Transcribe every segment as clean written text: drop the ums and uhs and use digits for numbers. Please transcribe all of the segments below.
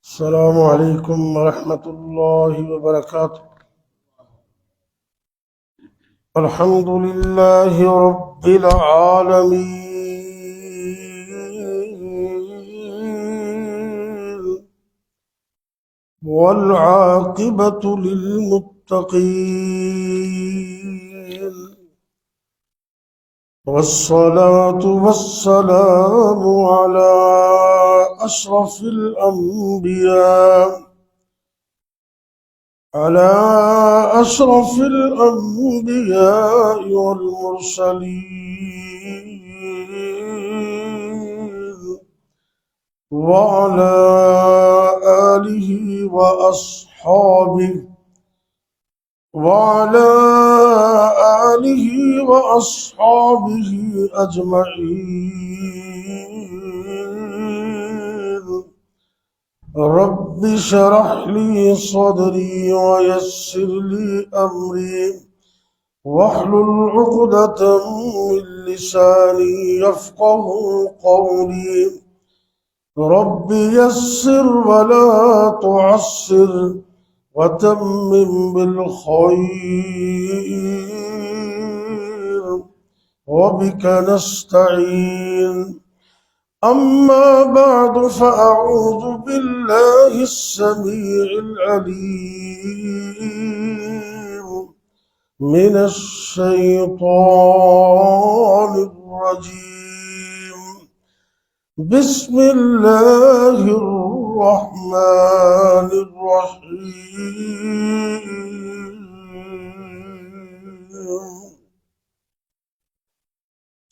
السلام علیکم ورحمۃ اللہ وبرکاتہ۔ الحمد للہ رب العالمین والعاقبۃ للمتقین والصلاة والسلام على أشرف الأنبياء والمرسلين وعلى آله وأصحابه أجمعين۔ رب اشرح لي صدري ويسر لي أمري واحلل عقدة من لساني يفقه قولي۔ رب يسر ولا تعسر وتمم بالخير وبك نستعين۔ أما بعد فأعوذ بالله السميع العليم من الشيطان الرجيم۔ بسم الله الرحمن الرحيم۔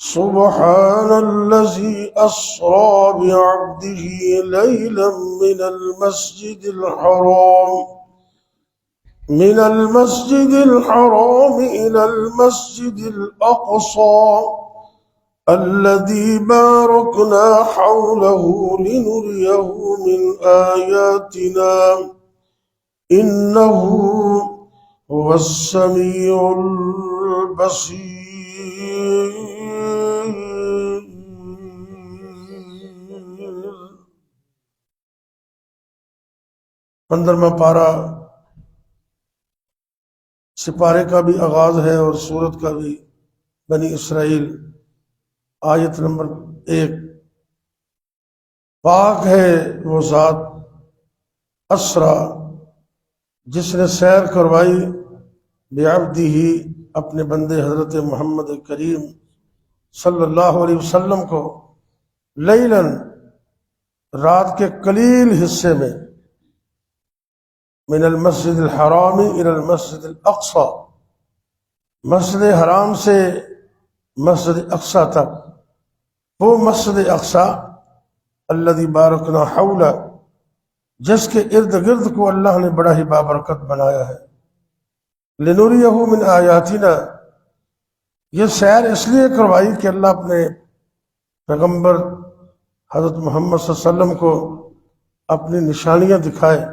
سبحان الذي أسرى بعبده ليلا من المسجد الحرام إلى المسجد الأقصى الذي باركنا حوله لنريه من آياتنا إنه هو السميع البصير۔ پندرواں پارہ سپارے کا بھی آغاز ہے اور سورت کا بھی بنی اسرائیل آیت نمبر 1۔ پاک ہے وہ ذات اسرا جس نے سیر کروائی بعبدہ اپنے بندے حضرت محمد کریم صلی اللہ علیہ وسلم کو لیلاً رات کے قلیل حصے میں من المسجد الحرام الى المسجد الاقصی مسجد حرام سے مسجد اقصی تک، وہ مسجد اقصی الذی بارکنا حولہ جس کے ارد گرد کو اللہ نے بڑا ہی بابرکت بنایا ہے، لنوریہ من آیاتنا یہ سیر اس لیے کروائی کہ اللہ اپنے پیغمبر حضرت محمد صلی اللہ علیہ وسلم کو اپنی نشانیاں دکھائے۔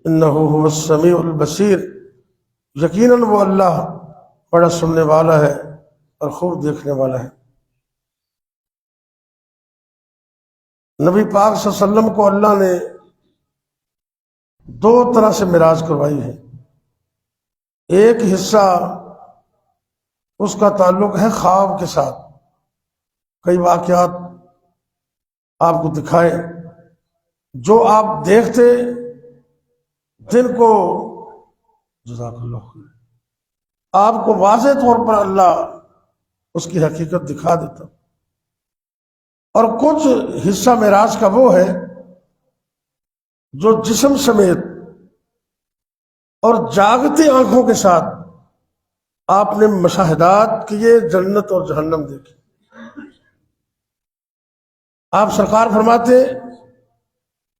انہ هو السمیع البصیر یقیناً وہ اللہ بڑا سننے والا ہے اور خوب دیکھنے والا ہے۔ نبی پاک صلی اللہ علیہ وسلم کو اللہ نے دو طرح سے معراج کروائی ہے۔ ایک حصہ اس کا تعلق ہے خواب کے ساتھ، کئی واقعات آپ کو دکھائے جو آپ دیکھتے دن کو، جزاک اللہ خیر، آپ کو واضح طور پر اللہ اس کی حقیقت دکھا دیتا۔ اور کچھ حصہ معراج کا وہ ہے جو جسم سمیت اور جاگتی آنکھوں کے ساتھ آپ نے مشاہدات کیے، جنت اور جہنم دیکھی۔ آپ سرکار فرماتے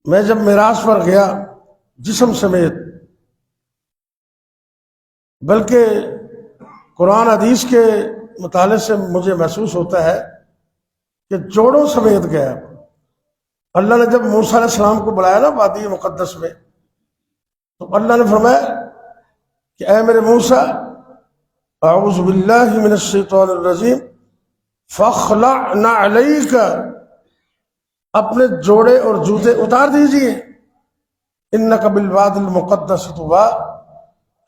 میں جب معراج پر گیا جسم سمیت، بلکہ قرآن حدیث کے مطالعے سے مجھے محسوس ہوتا ہے کہ جوڑوں سمیت گیا۔ اللہ نے جب موسیٰ علیہ السلام کو بلایا نا وادی مقدس میں، تو اللہ نے فرمایا کہ اے میرے موسیٰ اعوذ باللہ من الشیطان الرجیم فاخلع نعلیک، اپنے جوڑے اور جوتے اتار دیجئے، انک بالوادی المقدس طویٰ،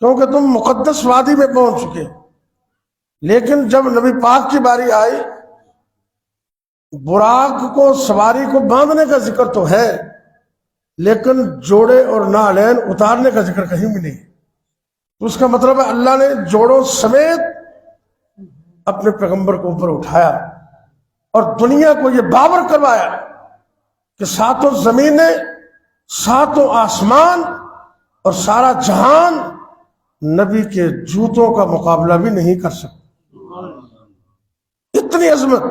کیونکہ تم مقدس وادی میں پہنچ چکے۔ لیکن جب نبی پاک کی باری آئی، براق کو سواری کو باندھنے کا ذکر تو ہے، لیکن جوڑے اور نعلین اتارنے کا ذکر کہیں بھی نہیں۔ تو اس کا مطلب ہے اللہ نے جوڑوں سمیت اپنے پیغمبر کو اوپر اٹھایا اور دنیا کو یہ باور کروایا کہ ساتوں زمینیں، ساتوں آسمان اور سارا جہان نبی کے جوتوں کا مقابلہ بھی نہیں کر سکتے۔ اتنی عظمت۔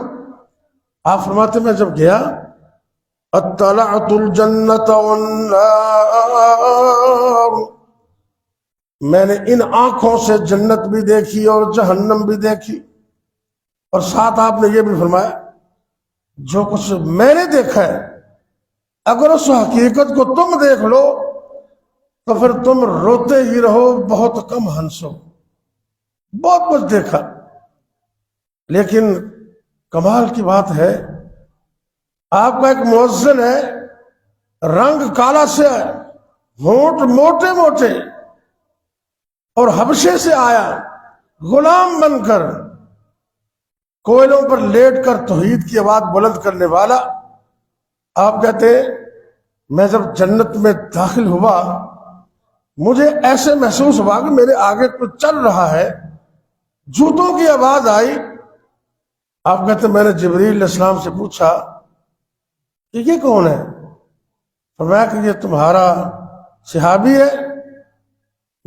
آپ فرماتے میں جب گیا، اطلعت الجنت والنار، میں نے ان آنکھوں سے جنت بھی دیکھی اور جہنم بھی دیکھی، اور ساتھ آپ نے یہ بھی فرمایا جو کچھ میں نے دیکھا ہے اگر اس حقیقت کو تم دیکھ لو تو پھر تم روتے ہی رہو، بہت کم ہنسو۔ بہت کچھ دیکھا، لیکن کمال کی بات ہے، آپ کا ایک مؤذن ہے، رنگ کالا سے ہے، ہونٹ موٹے موٹے، اور حبشے سے آیا غلام بن کر، کوئلوں پر لیٹ کر توحید کی آواز بلند کرنے والا۔ آپ کہتے ہیں میں جب جنت میں داخل ہوا مجھے ایسے محسوس ہوا کہ میرے آگے کچھ چل رہا ہے، جوتوں کی آواز آئی۔ آپ کہتے ہیں میں نے جبریل علیہ السلام سے پوچھا کہ یہ کون ہے؟ فرمایا کہ یہ تمہارا صحابی ہے،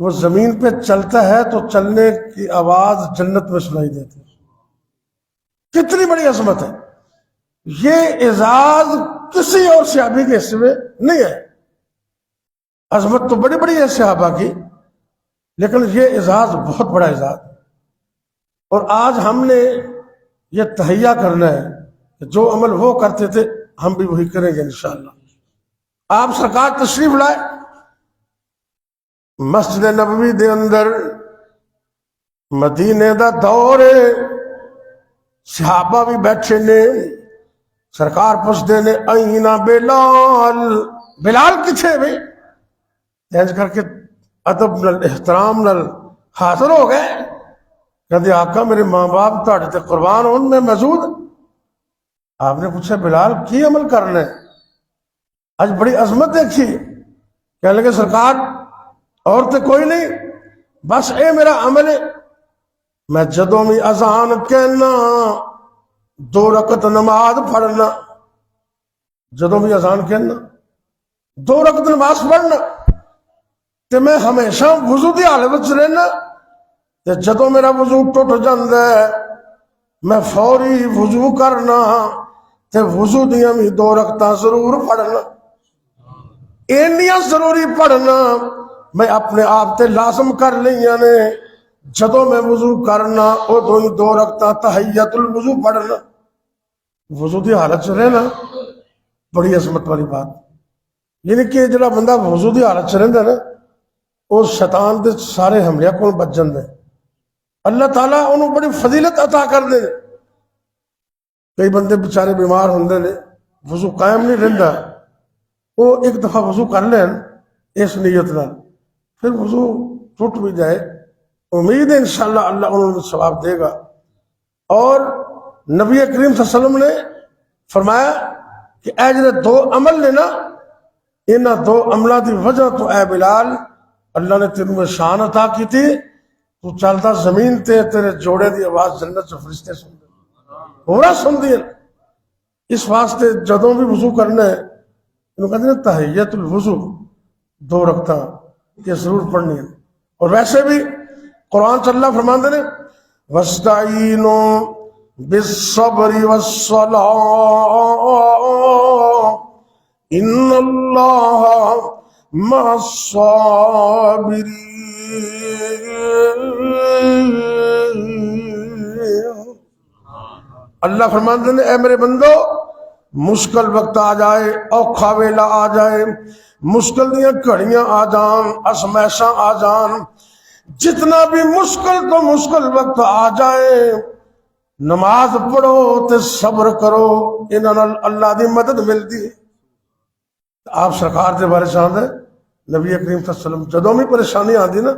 وہ زمین پہ چلتا ہے تو چلنے کی آواز جنت میں سنائی دیتی ہے۔ کتنی بڑی عظمت ہے! یہ اعزاز کسی اور صحابی کے حصے میں نہیں ہے۔ عظمت تو بڑی بڑی ہے صحابہ کی، لیکن یہ اعزاز بہت بڑا اعزاز ہے۔ اور آج ہم نے یہ تہیہ کرنا ہے کہ جو عمل وہ کرتے تھے ہم بھی وہی کریں گے انشاءاللہ۔ آپ سرکار تشریف لائے مسجد نبوی دے اندر، مدینے دا دور ہے، صحابہ بھی بیٹھے نے، سرکار پوچھتے نے اینا بلال، بلال کتھے بھی؟ اینج کر کے ادب نال احترام نال حاضر ہو گئے، کہتے آقا میرے ماں باپ تہاڈے تے قربان ہون، میں موجود۔ آپ نے پوچھا بلال کی عمل کرنا ہے؟ آج بڑی عظمت دیکھی، کہنے لگے سرکار اور تے کوئی نہیں، بس اے میرا عمل ہے، میں جدوں بھی اذان کہنا 2 رکعت نماز پڑھنا، جدوں بھی اذان کہنا 2 رکعت نماز پڑھنا، تے میں ہمیشہ وضو دی حالت وچ رہنا، تے جدوں میرا وضو ٹوٹ جاندا ہے میں فوری وضو کرنا، تے وضو دیاں بھی 2 رکعتاں ضرور پڑھنا، اینیاں ضروری پڑھنا میں اپنے آپ تے لازم کر لیاں نے، جدوں میں وضو کرنا ادوں ہی 2 رکعتاں تحیۃ الوضو پڑھنا۔ وضو دی حالت چ رہنا بڑی عظمت والی بات، یعنی کہ جڑا بندہ وضو دی حالت چ رہندا نا وہ شیطان دے سارے حملے کو بچ جاندا ہے، اللہ تعالیٰ انہوں بڑی فضیلت عطا کر دے۔ کئی بندے بیچارے بیمار ہوندے نے، وضو قائم نہیں رہندا، وہ ایک دفعہ وضو کر لین اس نیت نال، پھر وضو ٹوٹ بھی جائے، امید ہے انشاءاللہ اللہ انہوں نے ثواب دے گا۔ اور نبی کریم صلی اللہ علیہ وسلم نے فرمایا کہ اے جڑے 2 عمل نے نا، انہاں 2 عملہ دی وجہ تو اے بلال اللہ نے تینوں شان عطا کی تھی، تو چلتا زمین تے تیرے جوڑے دی آواز جنت سے فرشتے سن دے، پورا سن دیا۔ اس واسطے جدوں بھی وضو کرنا ہے انہوں کہتے ہیں تحیۃ الوضو 2 رکعتاں یہ ضرور پڑھنی ہے۔ اور ویسے بھی قرآن صلی اللہ فرماندے نے وَاسْتَعِینُوا بِالصَّبْرِ وَالصَّلَاةِ إِنَّ اللَّهَ مَعَ الصَّابِرِينَ۔ اللہ فرماندے نے اے میرے بندو مشکل وقت آ جائے، اوکھا ویلا آ جائے، مشکل دیاں گھڑیاں آ جان، ازمائشاں آ جان، جتنا بھی مشکل تو مشکل وقت آ جائے، نماز پڑھو تے صبر کرو، انہاں نال اللہ دی مدد ملتی ہے۔ آپ سرکار دے بارے چاہتے ہیں نبی کریم صلی اللہ علیہ وسلم جدوں بھی پریشانی آتی نا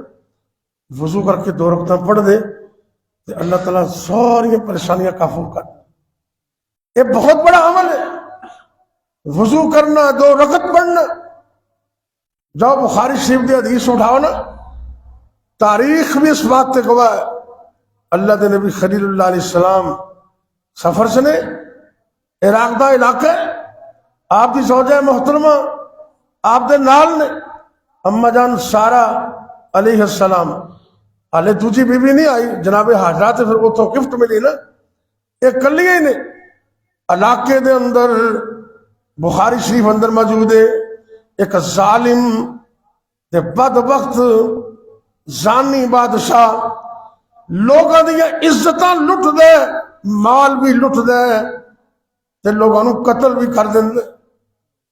وضو کر کے 2 رکعتاں پڑھ دے تے اللہ تعالیٰ ساری پریشانیاں کافو کر۔ یہ بہت بڑا عمل ہے، وضو کرنا، 2 رکعت پڑھنا۔ جاؤ بخاری شریف دی حدیث اٹھاؤ نا، تاریخ بھی اس بات تے گواہ ہے، اللہ دے نبی خلیل اللہ علیہ السلام سفر سے نے عراق دا علاقہ ہے، آپ دی زوجہ محترمہ آپ دے نال نے اما جان سارا علیہ السلام، حالے دوجی بی بی نہیں آئی جناب حاجرہ تے، پھر وہ تو گفٹ ملی نا، ایک کلی ہی نے علاقے دے اندر بخاری شریف اندر موجود ہے، ایک ظالم تے بدبخت زانی بادشاہ لوگاں دی عزتاں لٹ دے، مال بھی لٹ دے تے لوگاں نو قتل بھی کر دے،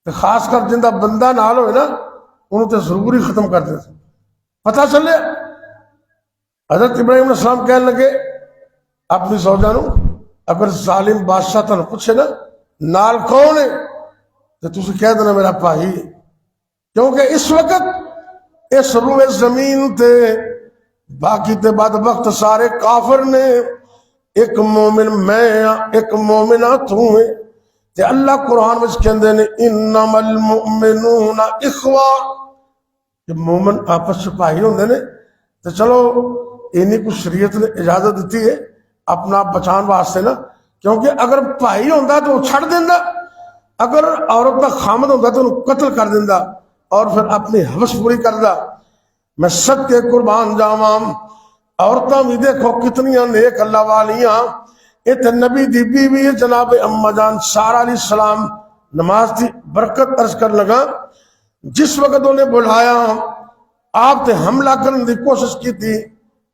تے خاص کر جندہ بندہ نال ہوئے نا انہوں تے ضروری ختم کر دے۔ پتہ چلے حضرت ابراہیم علیہ السلام کہنے لگے اپنی زوجہ نو، اگر ظالم بادشاہ تنو پوچھے نا نال کون ہے تو تسی کہہ دینا میرا بھائی، کیونکہ اس وقت اس روئے زمین تے باقی تے بدبخت سارے کافر نے، ایک مومن میں ایک مومنہ تو ہے تے اللہ قرآن میں کہندے نے انما المؤمنون اخوہ، کہ مومن آپس سے بھائی ہوندے نے۔ تو چلو اینی کچھ شریعت نے اجازت دیتی ہے اپنا بچان واسطے نا، کیونکہ اگر بھائی ہوندا تو وہ چھڑ دیندا، اگر عورت کا خامد ہوندا تو انہوں قتل کر دیندا اور پھر اپنی حوث پوری کردا۔ میں سب کے قربان جاواں، عورتاں بھی دیکھو کتنیاں نیک اللہ والیاں، ایتھے نبی دی بی بی جناب اما جان سارا علیہ السلام نماز دی برکت عرض کر لگا، جس وقت انہیں بلایا آپ تے حملہ کرنے دی کوشش کی تھی،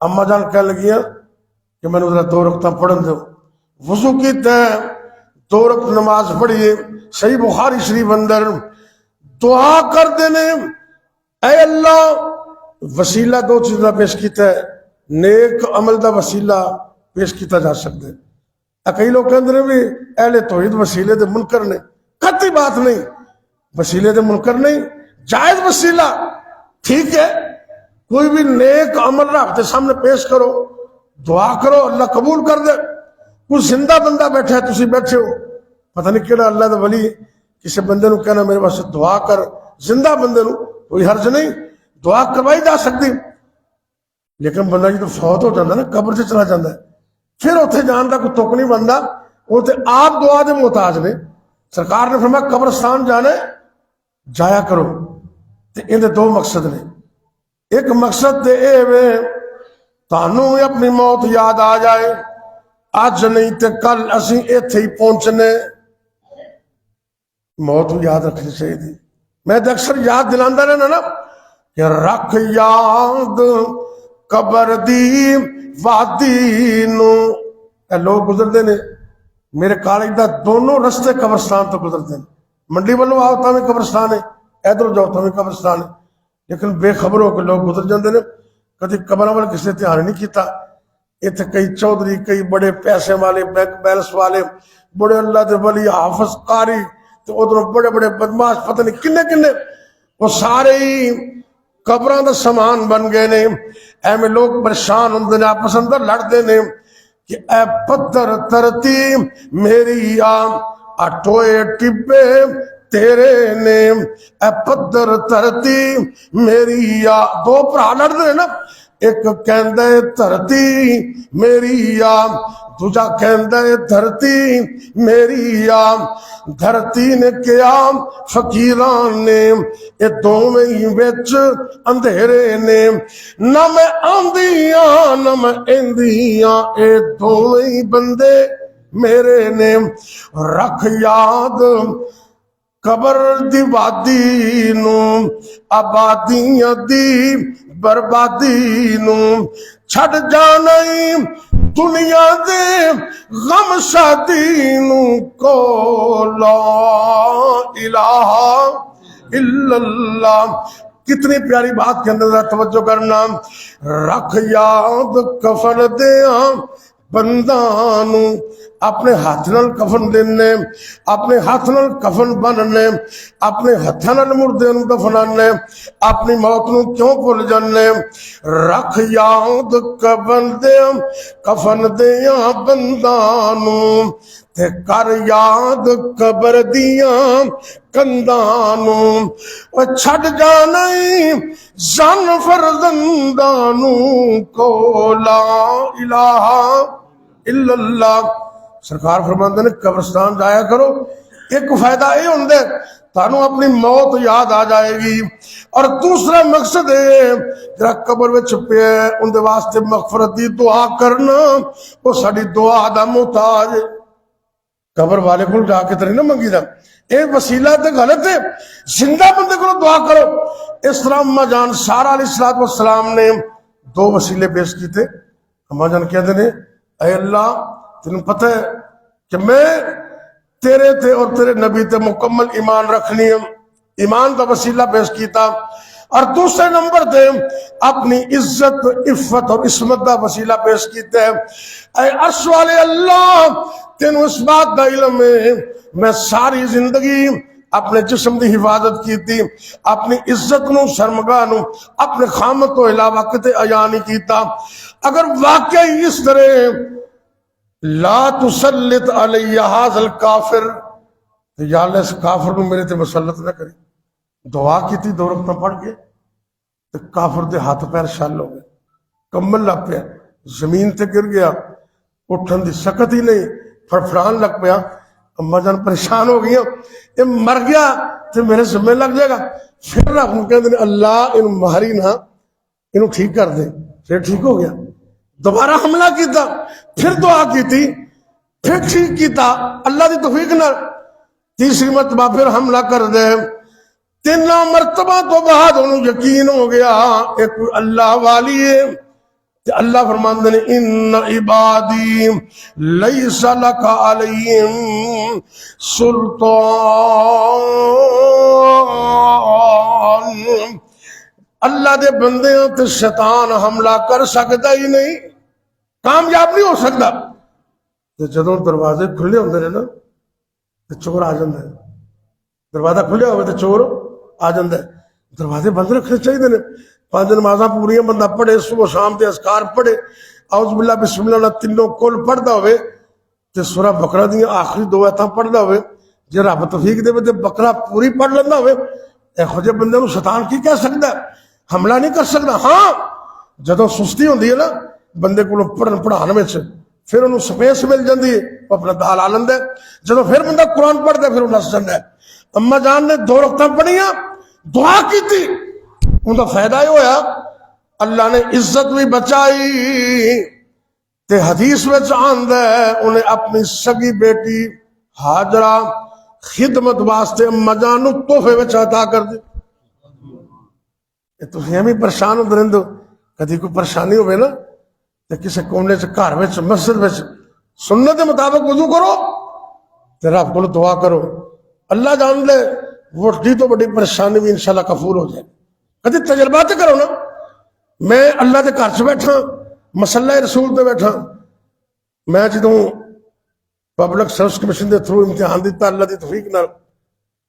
اما جان کہہ لگیاں کہ میں نے ذرا 2 رکعتاں پڑھن دو، وضو کیتا ہے 2 رکعت نماز پڑھیے، صحیح بخاری شریف اندر دعا کر دینے، اے اللہ وسیلہ 2 چیزیں پیش کیتا ہے، نیک عمل دا وسیلہ پیش کیتا جا سکتا ہے۔ کئی لوگ کہندے نے بھی اہل توحید وسیلے دے منکر نے، قطعی بات نہیں، وسیلے دے منکر نہیں، جائز وسیلہ ٹھیک ہے، کوئی بھی نیک عمل رب کے سامنے پیش کرو، دعا کرو، اللہ قبول کر دے۔ کوئی زندہ بندہ بیٹھا ہے تسی بیٹھے ہو، پتہ نہیں کیڑا اللہ دا ولی، کسی بندے نو کہنا میرے واسطے دعا کر، زندہ بندے نو کوئی حرج نہیں، دعا کروائی جا سکتی، لیکن بندہ جی تو فوت ہو جاتا نا، قبر سے چلا جاتا ہے، پھر اتنے جان کا کوئی تک نہیں بنتا، وہ تو آپ دعا دے محتاج نے۔ سرکار نے فرمایا قبرستان جانا جایا کرو، تے اندے 2 مقصد نے، ایک مقصد تے اے وے تانوں اپنی موت یاد آ جائے، آج نہیں تے کل اسی ایتھے ہی پہنچنے، موت یاد رکھنی چاہیے تھی۔ میں تے اکثر یاد دلاندا رہنا نا کہ رکھ یاد قبر دی وادی نو، اے لوگ گزردے نے میرے کالج دا دونوں رستے قبرستان تو گزرتے ہیں، منڈی والوں آؤ تاں بھی قبرستان ہے، ادھر جاؤ تاں بھی قبرستان ہے، لیکن بے خبر ہو کہ لوگ گزر جاندے نے، کدی قبراں وال کسی نے دھیان نہیں کیتا۔ اتنے کئی چودھری، کئی بڑے پیسے والے، بینک بیلنس والے، بڑے اللہ دے ولی، حافظ قاری، تو ادھر بڑے بڑے بدماش، پتہ نہیں کنے کنے، وہ سارے ہی قبراں دا سامان بن گئے نے۔ ایویں لوگ پریشان ہوندے نے، آپس اندر لڑدے نے کہ اے پتھر ترتی میری آ ٹوئے ٹبے تیرے نے، اے پتھر ترتی میری آ، 2 بھرا لڑدے نے نا، ایک کہندا ہے دھرتی میری آ، دوجا کہندا ہے دھرتی میری آ، دھرتی نے کیا فقیران نے، اے دوویں ہی وچ اندھیرے نے، نہ میں آندیاں نہ میں ایندیاں، اے دوویں ہی بندے میرے نے۔ رکھ یاد قبر دی وادی نو، آبادیاں دی بربادی نو، چھڑ جانا دنیا دے غم شادی نو، کو لا الہ الا اللہ۔ کتنی پیاری بات کے اندر توجہ کرنا، رکھ یاد کفن دیاں بندانو اپنے ہاتھ نال کفن دینے، اپنے ہاتھ نال کفن بننے، اپنے ہاتھاں نال مردے نوں دفنانے، اپنی موت نوں کیوں بھول جانے؟ رکھ یاد کفن دیاں بندانوں تے کر یاد قبر دیاں کندانوں، او چھڈ جانے زن فرزندانوں کو لا الہ الا اللہ۔ سرکار فرماندے نے قبرستان جایا کرو، ایک فائدہ یہ ہوندے تانوں اپنی موت یاد آ جائے گی، اور دوسرا مقصد ہے جڑا قبر وچ پیا اون دے واسطے مغفرت دی دعا کرنا، وہ ساڈی دعا دا محتاج ہے۔ قبر والے کو جا کے تری نہ منگی دا، اے وسیلہ تے غلط ہے، زندہ بندے کو دعا کرو۔ اس طرح اماں جان سارا علیہ السلام نے دو وسیلے پیش کیتے۔ اماں جان کہتے ہیں اے اللہ تینوں پتہ ہے کہ میں تیرے تے اور تیرے نبی تے مکمل ایمان رکھنی ہے، ایمان کا وسیلہ پیش کیتا، اور دوسرے نمبر تے اپنی عزت عفت اور عصمت کا وسیلہ پیش کیتا ہے۔ اے عرش والے اللہ تینوں اس بات کا علم ہے میں ساری زندگی اپنے جسم دی حفاظت کیتی، اپنی عزت نو شرمگاہ نو اپنے خامت تو علاوہ کتے عیاں نہیں کیتا۔ اگر واقعی اس طرح لا تسلط علی ھذا الکافر، یا اللہ اس کافر کو میرے تے مسلط نہ کری۔ دعا کی تھی دو رکعتاں پڑھ کے تو کافر دے ہاتھ پیر شل ہو گئے، کمل لگ پیا، زمین تے گر گیا، اٹھن دی سکت ہی نہیں، پھڑپھڑان لگ پیا۔ اماں جان پریشان ہو گئی، یہ مر گیا تو میرے ذمہ لگ جائے گا۔ پھر رب نوں کہندے اللہ انہوں ماری نہ، انہوں ٹھیک کر دے۔ پھر ٹھیک ہو گیا، دوبارہ حملہ کیتا، پھر دعا کی تھی، پھر ٹھیک کیتا اللہ دی توفیق نال۔ تیسری مرتبہ پھر حملہ کر دے، تین مرتبہ تو بعد انہوں یقین ہو گیا ایک اللہ والی ہے۔ اللہ فرماندے نے ان عبادی لیس لک علیہم سلطان، اللہ دے بندیاں تے شیطان حملہ کر سکتا ہی نہیں، کامیاب نہیں ہو سکتا۔ جدوں دروازے کھلے ہوندے نے نا تے چور آ جاندا ہے، دروازہ کھلیا ہوئے تے چور آ جاندا ہے۔ دروازے بند رکھنے چاہیے نے، 5 نمازاں پوریاں بندہ پڑھے، صبح شام تے اذکار پڑھے، اعوذ باللہ بسم اللہ تینوں کل پڑھدا ہوئے تے سورہ بقرہ دیاں آخری 2 آیتاں پڑھدا ہوئے، جے رب توفیق دے تے بقرہ پوری پڑھ لینا ہوئے، ایہو جے بندے نوں شیطان کی کہہ سکدا ہے؟ حملہ نہیں کر سکتا۔ ہاں جدوں سستی ہوندی ہے نا بندے کو پڑھن پڑھان وچ، پھر انہوں سپیس مل جاندی ہے، وہ اپنا دال لا لیندا ہے۔ جدوں پھر بندہ قرآن پڑھدا ہے پھر وہ نس جاندا ہے۔ اماں جان نے 2 رکعتاں پڑھیاں، دعا کی تھی، ان کا فائدہ یہ ہویا اللہ نے عزت بھی بچائی تے حدیث میں آندا ہے انہیں اپنی سگی بیٹی ہاجرہ خدمت واسطے اماں جان نو تحفے وچ عطا کر دی۔ تسی ہمیں پریشان ہوندے رہندے، کدی کوئی پریشانی ہوئے نا تے کسے کونے چ گھر وچ مسجد وچ سنت کے مطابق وضو کرو تے رب کو دعا کرو، اللہ جان لے وڈی تو بڑی پریشانی بھی انشاءاللہ کفور ہو جائے۔ کدی تجربہ تے کرو نا، میں اللہ دے گھر چ بیٹھا، مسلح رسول تے بیٹھا، میں جدوں پبلک سروس کمیشن دے تھرو امتحان دیتا اللہ دی توفیق نال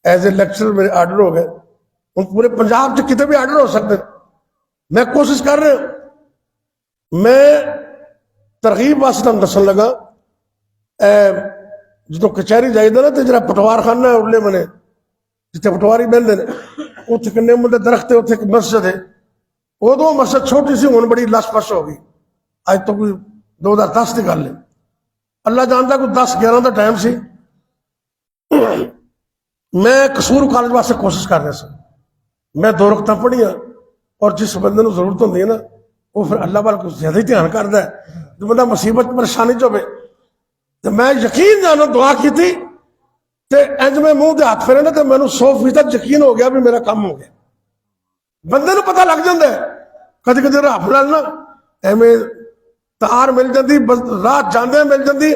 ایز اے لیکچرر میرے آرڈر ہو گئے، ان پورے پنجاب چ کتے بھی آرڈر ہو سکتے، میں کوشش کر رہا ہوں۔ میں ترغیب واسطے دسن لگا، جدوں کچہری جائیدا نا تے جڑا پٹوار خانہ ہے اگلے بنے جتنے پٹواری بہندے نے اتنے کنے ملے درخت ہے، اتنے ایک مسجد ہے، ادو مسجد چھوٹی سی ہوں بڑی لس پس ہو گئی، اج تو کوئی 2010 کی گل ہے، اللہ جانتا کوئی 10-11 کا ٹائم سی۔ میں قصور کالج واسطے کوشش کر رہا سا، میں 2 رکعتاں پڑھیاں، اور جس بندے نو ضرورت ہوندی ہے نا وہ پھر اللہ وال کچھ زیادہ ہی دھیان کرتا ہے، جو بندہ مصیبت پریشانی چ ہوے تو میں یقین جانا دعا کی تھی تے انج میں منہ دے ہاتھ پھیرے نا تے مینوں 100% یقین ہو گیا بھی میرا کام ہو گیا۔ بندے نو پتہ لگ جاندا ہے، کدی کدی رب نال نا ایویں تار مل جاندی، راہ جاندے مل جاندی،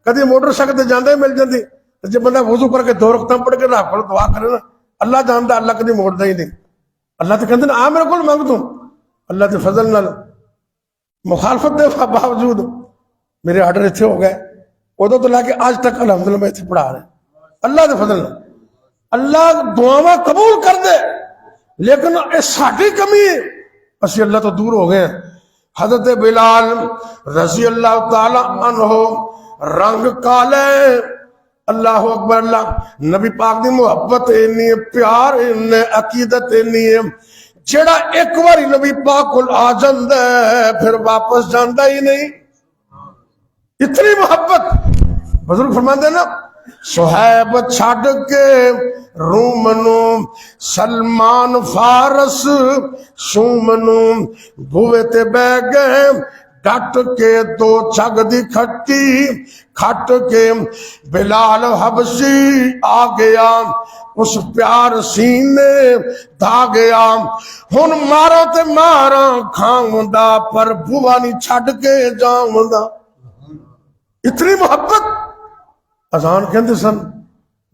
کدی موٹر سائیکل تے جاندے مل جاندی، جے بندہ وضو کر کے 2 رکعتاں پڑھ کے رب کول دعا کرے نا اللہ جاندا اللہ کدی موڑدا ہی نہیں۔ اللہ تے کہندے آ میرے کول منگ تو، اللہ دے فضل نال مخالفت دے باوجود میرے آرڈر اتنے ہو گئے ادو تو لے کے اج تک الحمدللہ میں اتنے پڑھا رہا اللہ دے فضل نال اللہ دعاواں قبول کر دے لیکن یہ ساری کمی ہے اسی اللہ تو دور ہو گئے ہیں حضرت بلال رضی اللہ تعالی عنہ رنگ کالے اللہ اکبر اللہ نبی پاک دی محبت اینی ہے پیار اینی عقیدت اینی ہے جیڑا ایک باری نبی پاک کو آ جاندا ہے پھر واپس جاندا ہی نہیں اتنی محبت بزرگ فرماندے نا صہیب چھڈ کے روم نو سلمان فارس شوم نو بوئے تے بہ گئے ڈٹ کے دو چگ دی کھٹی کھٹ کے بلال حبشی آ گیا اس پیار سینے دھا گیا ہن مارا تے مارا کھاوندا پر بوا نہیں چھڈ کے جاوندا اتنی محبت اذان کہندے سن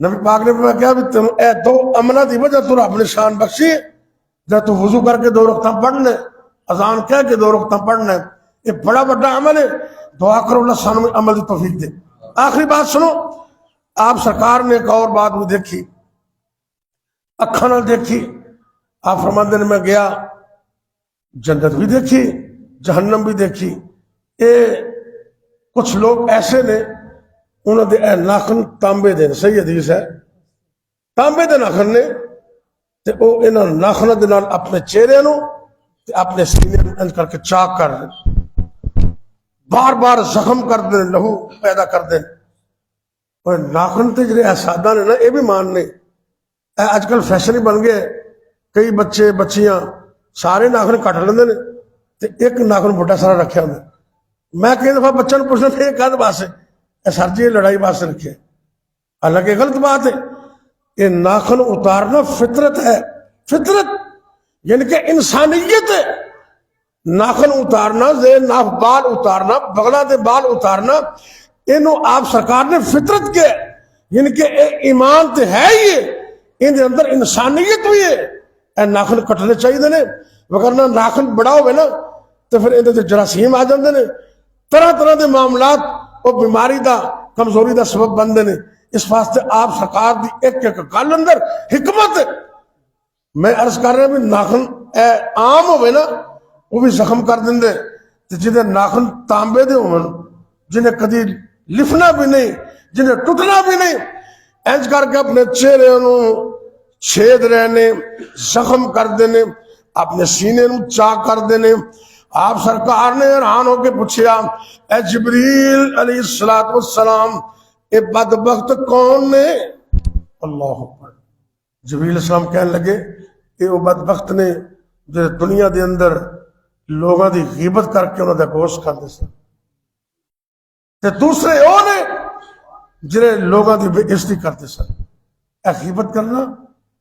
نبی پاک نے کہا بھی تینوں اے دو عملہ دی وجہ تو رب نے شان بخشی جب تو وضو کر کے 2 رکعتاں پڑھنے اذان کہہ کے 2 رکعتاں پڑھنے یہ بڑا بڑا عمل ہے دعا کرو اللہ سانوں میں عمل دی توفیق دے آخری بات سنو آپ سرکار نے ایک اور بات بھی دیکھی اکھاں نال دیکھی آپ فرماندے نے میں گیا جنت بھی دیکھی جہنم بھی دیکھی یہ کچھ لوگ ایسے نے انہوں دے اے ناخن تانبے دے صحیح حدیث ہے تانبے دے ناخن نے تے او انہاں ناخناں دے نال اپنے چہرے نو تے اپنے سینے نو انج کر کے چاک کر دیں بار بار زخم کر دیں لہو پیدا کر دیں اور ناخن تے جڑے سادہ نے نا اے بھی ماننے اے اج کل فیشن ہی بن گئے کئی بچے بچیاں سارے ناخن کٹ لیندے نے تے ایک ناخن بڑا سارا رکھیا ہوندا میں کئی دفعہ بچوں کو پوچھنا پھر کد واسطے اے سر جی لڑائی واسطے رکھے حالانکہ غلط بات ہے یہ ناخن اتارنا فطرت ہے فطرت یعنی کہ انسانیت ہے ناخن اتارنا ناف بال اتارنا بغلہ دے بال اتارنا انہوں آپ سرکار نے فطرت کے یعنی کہ ایمان تے ہے ہی ان دے اندر انسانیت بھی ہے اے ناخن کٹنے چاہیے نے وگرنہ ناخن بڑا ہوئے نا تو پھر ان دے جراثیم آ جاندے نے طرح طرح دے معاملات اور بیماری دا کمزوری دا سبب بندے نے اس واسطے آپ سرکار دی ایک ایک گل اندر حکمت ہے میں عرض کر رہا بھی ناخن اے عام ہوئے نا وہ بھی زخم کر دیں دے جنہیں ناخن تانبے دے ہون جنہیں کدی لفنا بھی نہیں جنہیں ٹوٹنا بھی نہیں اینج کر کے اپنے چہرے انہوں چھید رہنے زخم کر دینے اپنے سینے نو چاک کر دینے آپ سرکار نے حیران ہو کے پوچھیا اے جبریل علیہ السلام اے بدبخت کون نے اللہ اکبر جبریل علیہ السلام کہنے لگے کہ وہ بدبخت نے جو دنیا دے اندر لوگاں دی غیبت کر کے انہوں دا گوشت کھاندے سن تے دوسرے وہ نے جنہیں لوگاں دی بے عزتی کرتے سن اے غیبت کرنا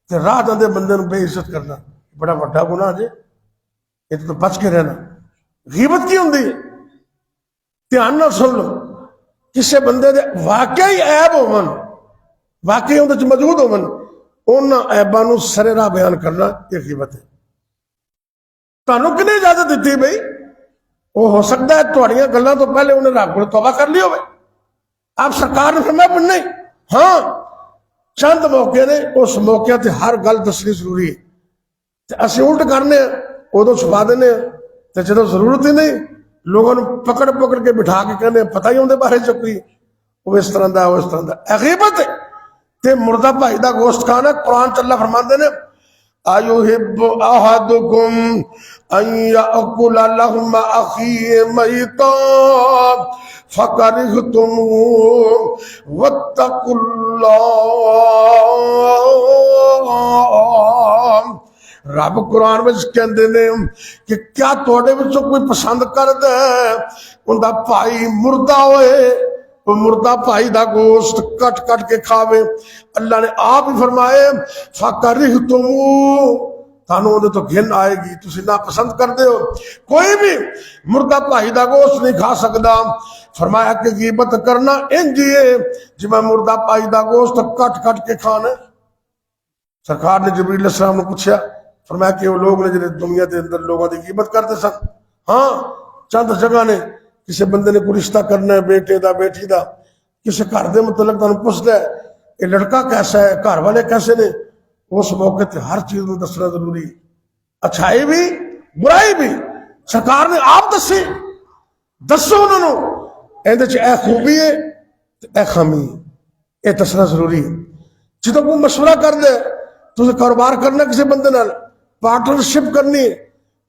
تے راہ دے بندے نوں بے عزت کرنا بڑا بڑا گناہ جے یہ تو بچ کے رہنا غیبت کی ہوندی ہے دھیان نہ سن لو کسے بندے دے واقعی عیب ہون واقعی اندر وچ موجود ہون انہاں عیباں نوں سرے راہ بیان کرنا یہ غیبت ہے تانوں کنے اجازت دیتی بھائی وہ ہو سکتا ہے تہاڈیاں گلاں تو پہلے انہیں رب کو توبہ کر لی ہوئے آپ سرکار نے فرمایا نہیں ہاں چند موقع نے اس موقع تے ہر گل دسنی ضروری ہے تے اسی الٹ کرنے ادو چھپا دینے تے جدوں ضرورت ہی نہیں لوگوں نے پکڑ پکڑ کے بٹھا کے کہنے پتہ ہی ہوندے بارے چکی وہ اس طرح دا وہ اس طرح دا غیبت ہے تے مردہ بھائی دا گوشت کھانا قرآن چ اللہ فرماندے نے ایحب احدکم ان یاکل لحم اخیہ میتا فکرہتم واتقوا اللہ رب قرآن میں کہندے نے کہ کیا تواڈے وچوں کوئی پسند کردا ہے اوندا بھائی مردہ ہوئے وہ مردہ بھائی دا گوشت کٹ کٹ کے کھاوے اللہ نے آپ ہی فرمائے فَكَرِهْتُمُ تانوں اودے تو گھن آئے گی تسی نہ پسند کر دے ہو کوئی بھی مردہ بھائی دا گوشت نہیں کھا سکدا فرمایا کہ غیبت کرنا انج ہی ہے جی میں مردہ بھائی دا گوشت کٹ کٹ کے کھانا سرکار نے جبریل علیہ السلام نے پوچھا فرمایا کہ وہ لوگ نے جنہیں دنیا دے اندر لوگوں دی غیبت کرتے سن ہاں چند جگہ نے کسی بندے نے کوئی رشتہ کرنا ہے بیٹے دا بیٹی دا، کسی گھر دے متعلق تمہیں پوچھتا ہے یہ لڑکا کیسا ہے، گھر والے کیسے نے، اس موقع تے ہر چیز کو دسنا ضروری، اچھائی بھی برائی بھی سرکار نے آپ دسی، دسو انہوں نے اندر اے خوبی ہے اے خامی ہے، اے دسنا ضروری ہے۔ جدو کوئی مشورہ کر دے تو کاروبار کرنا کسی بندے نال پارٹنرشپ کرنی ہے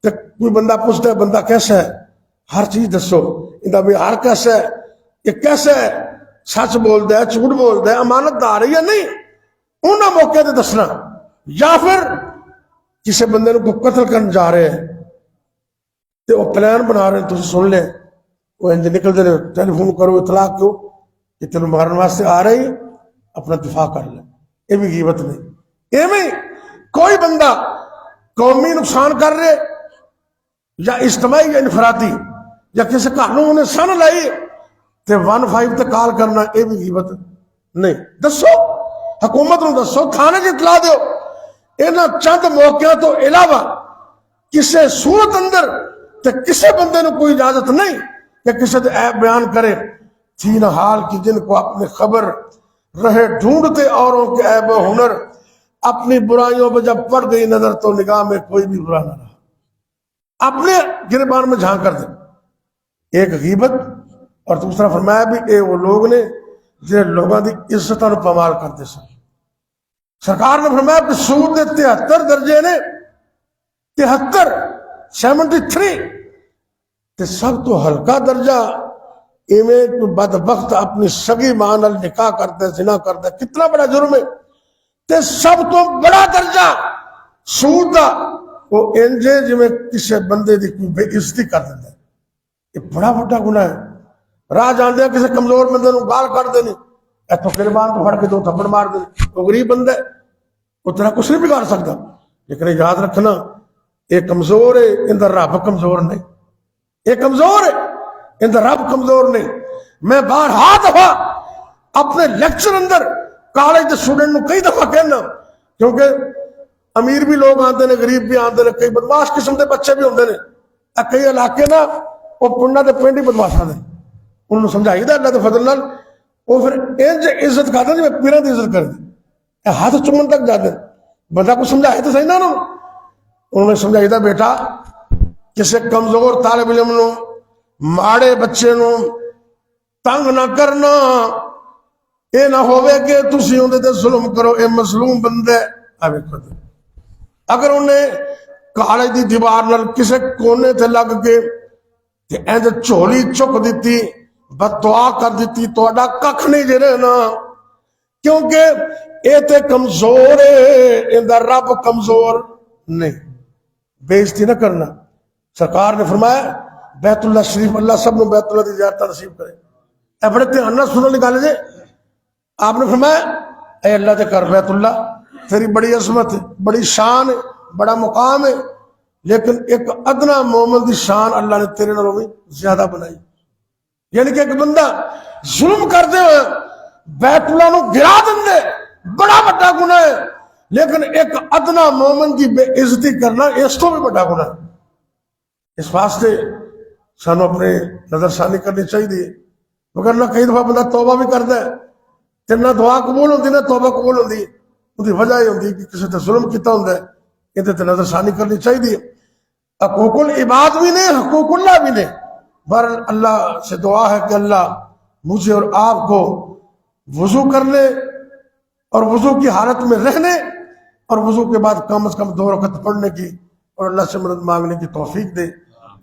تو کوئی بندہ پوچھتا ہے بندہ کیسا ہے، ہر چیز دسو، اندر بہار کیسا ہے، یہ کیسا ہے، سچ بولتا ہے جھوٹ بولتا ہے، امانت دار ہے یا نہیں، انہوں موقع تے دسنا۔ یا پھر کسی بندے کو قتل کرنے جا رہے ہیں تو وہ پلان بنا رہے ہیں، تم سن لیں، وہ انج نکلتے ہیں، ٹیلی فون کرو اطلاع کیوں کہ تینوں مارن واسطے آ رہے ہیں، اپنا دفاع کر لیں، یہ بھی غیبت نہیں۔ ایویں کوئی بندہ قومی نقصان کر رہے یا اجتماعی یا انفرادی یا کسی قانون نے سن لائی تے 15 تے کال کرنا، یہ بھی غیبت نہیں۔ دسو حکومت نو، دسو تھانے کی اطلاع دیو۔ انہاں چند موقعوں تو علاوہ کسی صورت اندر تے کسی بندے نو کوئی اجازت نہیں کہ کسی تے عیب بیان کرے، تھی نہ حال کی جن کو اپنی خبر رہے ڈھونڈتے اوروں کے عیب و ہنر، اپنی برائیوں پہ جب پڑ گئی نظر تو نگاہ میں کوئی بھی برا نہ رہا، اپنے گربان میں جھانک کر دے، ایک غیبت۔ اور دوسرا فرمایا بھی اے وہ لوگ نے جنہیں لوگوں کی عزت اور پامال کرتے سن۔ سرکار نے فرمایا کہ سود کے 73 درجے نے، 73 تے سب تو ہلکا درجہ ایویں کوئی بدبخت اپنی سگی ماں نال نکاح کرتے، زنا کرتے، کتنا بڑا جرم ہے۔ تے سب تو بڑا درجہ سود دا وہ انجے جویں کسی بندے دی کوئی بے عزتی کر دیتا ہے، یہ بڑا بڑا گناہ ہے۔ راہ جاندے کسی کمزور بندے نو گال کر دینے، ایتھو گربان تو پھڑ کے 2 تھپڑ مار دینے، وہ غریب بندہ ہے، وہ تیرا کچھ نہیں بگاڑ سکتا، لیکن یاد رکھنا یہ کمزور ہے، اندر رب کمزور نہیں، یہ کمزور ہے اندر رب کمزور نہیں۔ میں بارہا دفعہ اپنے لیکچر اندر کالج کے اسٹوڈنٹ نو کئی دفعہ کہنا، کیونکہ امیر بھی لوگ آتے ہیں، غریب بھی آتے ہیں، کئی بدماش قسم کے بچے بھی ہوتے ہیں، کئی علاقے نا وہ پنڈا کے پنڈ ہی بدماشاں نے، انہوں نے سمجھائی دا اللہ کے فضل نال، وہ پھر انج عزت کرتے ہیں جی پیروں کی عزت کر دی، ہاتھ چومن تک جاتے ہیں۔ بندہ کو سمجھائے تو صحیح نہ انہوں نے سمجھائی دا بیٹا کسی کمزور طالب علم نو، ماڑے بچے نو تنگ نہ کرنا، اے نہ ہوئے کہ تسی اندے تے ظلم کرو، اے مظلوم بندے۔ اگر انہیں کالج دی دیوار نال کسی کونے تے لگ کے اینج چولی چک دیتی، بد دعا کر دیتی، تو اڈا ککھ نہیں جے رہنا، کیونکہ اے تے کمزور ہے، اندر رب کمزور نہیں۔ بے عزتی نہ کرنا۔ سرکار نے فرمایا بیت اللہ شریف، اللہ سب نے بیت اللہ کی زیارت نصیب کرے، اے بڑے دھیان نال سنو نکالے جے۔ آپ نے فرمایا اے اللہ تے کر بیت اللہ، تیری بڑی عظمت ہے، بڑی شان ہے، بڑا مقام ہے، لیکن ایک ادنا مومن دی شان اللہ نے تیرے نالوں بھی زیادہ بنائی۔ یعنی کہ ایک بندہ ظلم کرتے ہوئے بیت اللہ نو گرا دے بڑا بڑا گناہ ہے، لیکن ایک ادنا مومن کی بے عزتی کرنا اس تو بھی بڑا گناہ ہے۔ اس واسطے سانو اپنے نظر ثانی کرنی چاہیے، مگر نہ کئی دفعہ بندہ توبہ بھی کرتا ہے تے نہ دعا قبول ہوتی نہ توبہ قبول ہوتی، اس کی وجہ یہ ہوتی کہ کسی تے ظلم کیتا ہوتا ہے، یہ تے نظر ثانی کرنی چاہیے۔ حقوق العباد بھی نے، حقوق اللہ بھی نے۔ بہرحال اللہ سے دعا ہے کہ اللہ مجھے اور آپ کو وضو کرنے اور وضو کی حالت میں رہنے اور وضو کے بعد کم از کم 2 رکعت پڑھنے کی اور اللہ سے مدد مانگنے کی توفیق دے۔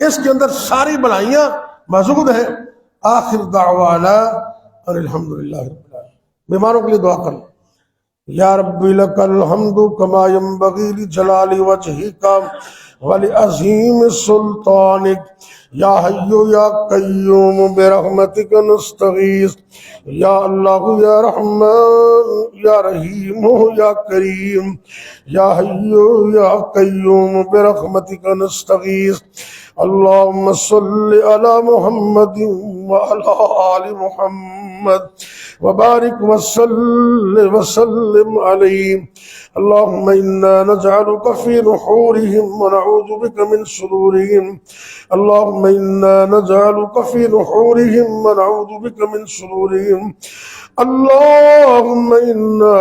اس کے اندر ساری بھلائیاں موجود ہیں۔ آخر دعوانا اور الحمدللہ رب العالمین۔ بیماروں کے لیے دعا کرنا۔ یا رب لک الحمد کما ینبغی لجلال وجہک ولعظیم سلطانک، یا حی یا قیوم برحمتک نستغیث، یا اللہ یا رحمان یا رحیم یا کریم، یا حی یا قیوم برحمتک نستغیث، اللہم صل علی محمد وعلی آل محمد وبارک وسلم علیہ۔ اللهم إنا نجعلك في نحورهم ونعوذ بك من شرورهم. اللهم إنا نجعلك في نحورهم ونعوذ بك من شرورهم. اللهم إنا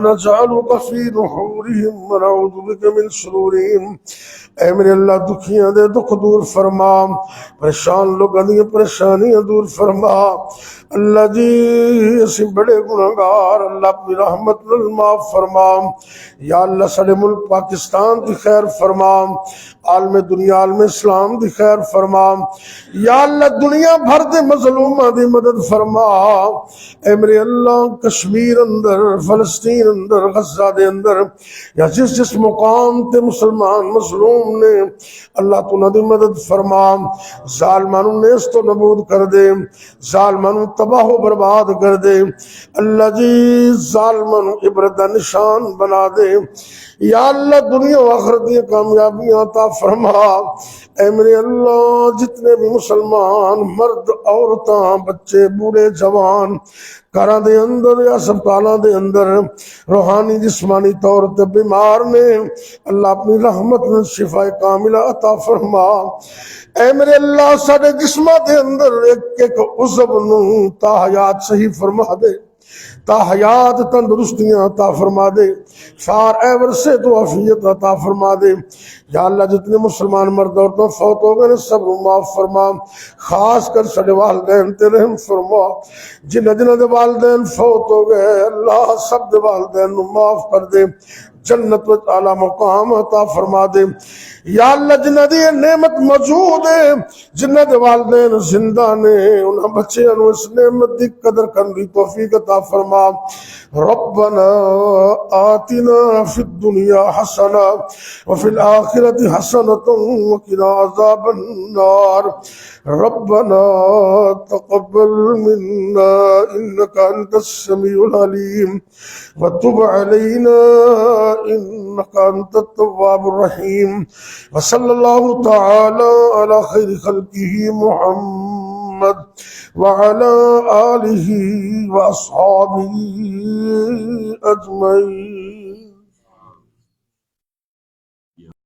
نجعلك في نحورهم ونعوذ بك من شرورهم. اے میرے اللہ دکھیاں دے دکھ دور فرما، پریشان لوگاں دی پریشانیاں دور فرما. اللہ جی اسی بڑے گناہگار، اللہ اپنی رحمت نال معاف فرما. یا اللہ سارے ملک پاکستان دی خیر فرما، عالم دنیا عالم اسلام دی خیر فرما. یا اللہ دنیا بھر دے مظلوماں دی مدد فرما. اے میرے اللہ کشمیر اندر، فلسطین اندر، غزہ دے اندر، یا جس مقام تے مسلمان مظلوم نے، اللہ تو نہ دی مدد فرما. ظالماں نوں نیست و نابود کر دے، ظالماں نوں تباہ و برباد کر دے. اللہ جی ظالماں نوں عبرت دا نشان بنا دے. یا اللہ دنیا و آخرت دی کامیابیاں عطا فرما. اے میرے اللہ جتنے بھی مسلمان مرد عورتاں بچے بوڑھے جوان گھراں دے اندر یا ہسپتالاں دے اندر روحانی جسمانی طور تے بیمار نے، اللہ اپنی رحمت میں شفا کاملہ عطا فرما. اے میرے اللہ سارے جسماں دے اندر ایک ایک عضو نوں تا حیات صحیح فرما دے، تا حیات تندرستیاں عطا فرما دے، فار ایور سے تو عافیت عطا فرما دے. یا اللہ جتنے مسلمان مرد عورتوں فوت ہو گئے سب معاف فرما. خاص کر سارے والدین تے رحم فرما. جنہ دے والدین فوت ہو گئے اللہ سب دے والدین نو معاف کر دے، جنت و اعلیٰ مقام عطا فرما دے. یا اللہ جنہ دی نعمت موجود ہے، جنہ دے والدین زندہ نے، انہاں بچیاں نو اس نعمت دی قدر کرن دی توفیق عطا فرما. ربنا آتنا فی الدنیا حسنہ وفی الآخرۃ حسنۃ وقنا عذاب النار. ربنا تقبل منا انك انت السميع العليم وتب علينا انك انت التواب الرحيم. وصلى الله تعالى على خير خلقه محمد وعلى آله وأصحابه أجمعين.